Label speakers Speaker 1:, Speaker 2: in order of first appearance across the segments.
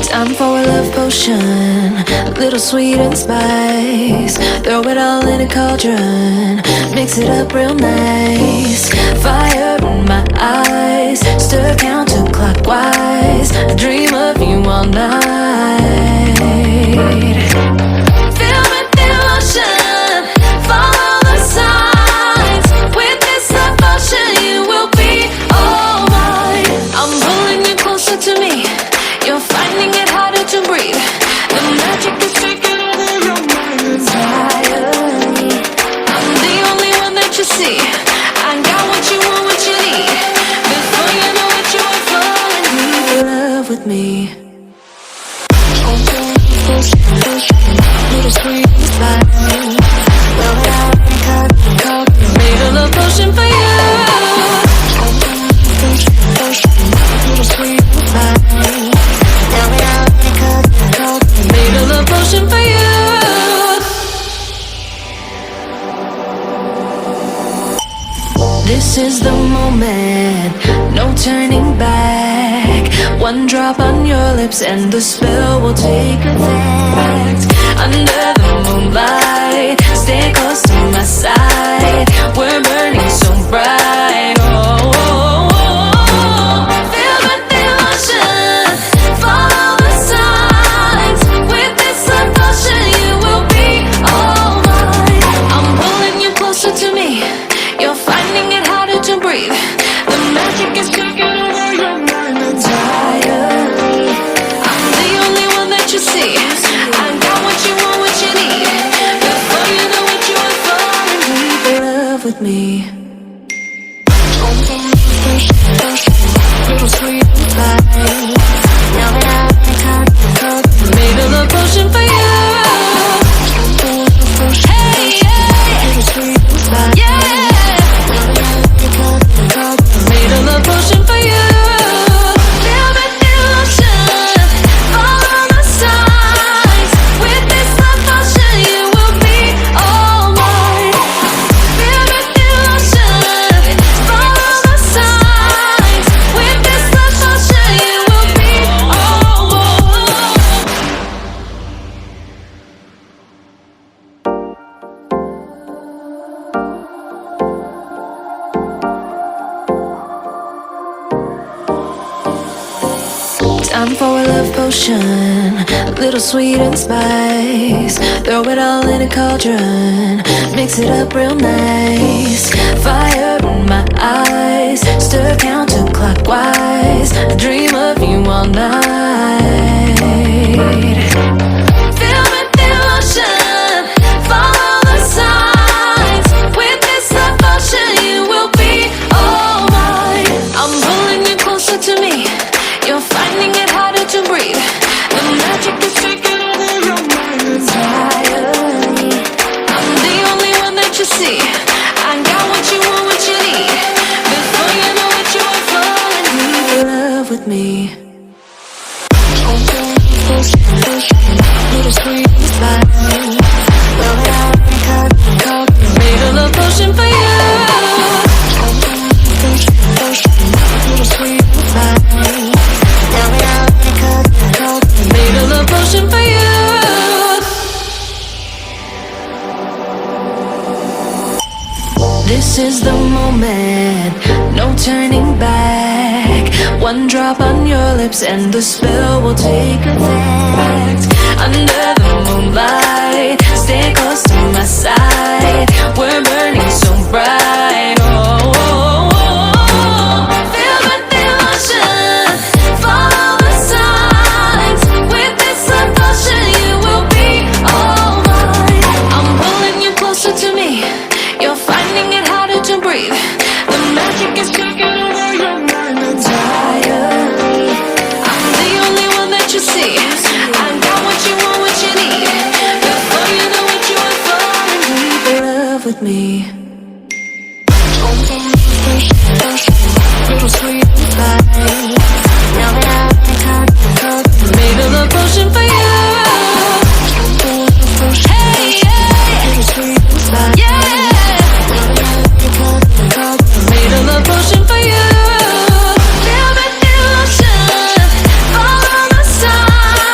Speaker 1: Time for a love potion, a little sweet and spice. Throw it all in a cauldron, mix it up real nice. Fire in my eyes, stir counterclockwise. I dream of you all night. Feel with the emotion, follow the signs. With this love potion, you will be all mine. I'm pulling you closer to me. You're finding it harder to breathe. The magic is taking over your mind entirely. I'm the only one that you see. I got what you want, what you need. Before you know it, you are falling deep in love with me. Little sweet spice. Made a love potion for you. Little sweet spice. Made a love potion for you. This is the moment, no turning back. One drop on your lips and the spell will take effect. Under the moonlight, stay close to my side. We're burning so bright. Oh, oh, oh, oh. Feel the emotion, follow the signs. With this love potion, you will be all mine. I'm pulling you closer to me. You're finding it harder to breathe. The magic is taking over your mind entirely. I'm the only one that you see. I got what you want, what you need. Before you know it, you are falling deep in love with me. Little sweet spice. Made a love potion for you. Hey, yeah. Yeah. Made a love potion for you. Feel the emotion, follow the signs. With this love potion, you will be all mine. Feel the emotion, follow the signs. With this love potion, you will be all mine. Time for a love potion, a little sweet and spice. Throw it all in a cauldron, mix it up real nice. Fire in my eyes, stir counterclockwise. I dream of you all night. Feel with the emotion, follow the signs. With this love potion, you will be all mine. I'm pulling you closer to me. You're finding it harder to breathe. The magic is taking over your mind entirely. I'm the only one that you see. I got what you want, what you need. Before you know it, you are falling deep in love with me. Little sweet spice. Made a love potion for you. Little sweet spice. Made a love potion for you. This is the moment, no turning back. One drop on your lips and the spell will take effect. Under the moonlight, stay close to my side. We're burning so bright. Oh, oh, oh, oh. Feel the emotion, follow the signs. With this love potion, you will be all mine. I'm pulling you closer to me. You're finding it harder to breathe. The magic is taking over your mind entirely. I'm the only one that you see. I got what you want, what you need. Before you know it, you are falling deep in love with me. Little sweet spice. Made a love potion for you. Hey, yeah. Yeah. Made a love potion for you. Feel the emotion, follow the signs.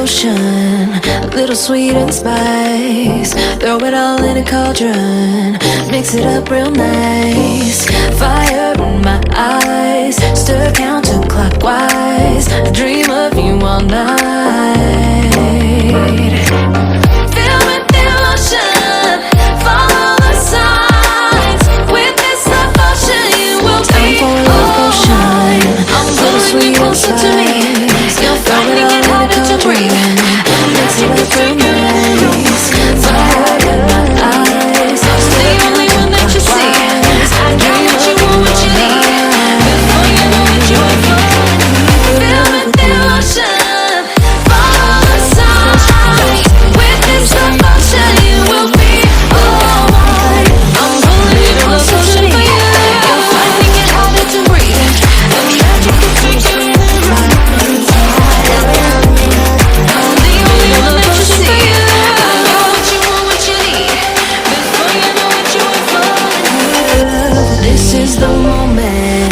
Speaker 1: potion, a little sweet and spice. Throw it all in a cauldron, mix it up real nice. Fire in my eyes, stir counterclockwise. I dream of you all night. Feel with emotion, follow the signs. With this devotion, you will be alright. I'm pulling you closer to me. You're finding it harder to breathe. Mix it up real nice. Fire in my eyes, the only one that you see. I got what you want, what you need. Before you know it, you are falling. Feel with emotion, follow the signs. With this devotion, you will be alright. I'm pulling you closer to me. You're finding it harder to breathe. The magic is reaching in my eyes. I'm the only one that you see. I know what you want, what you need. Before you know it, you are falling. This is the moment.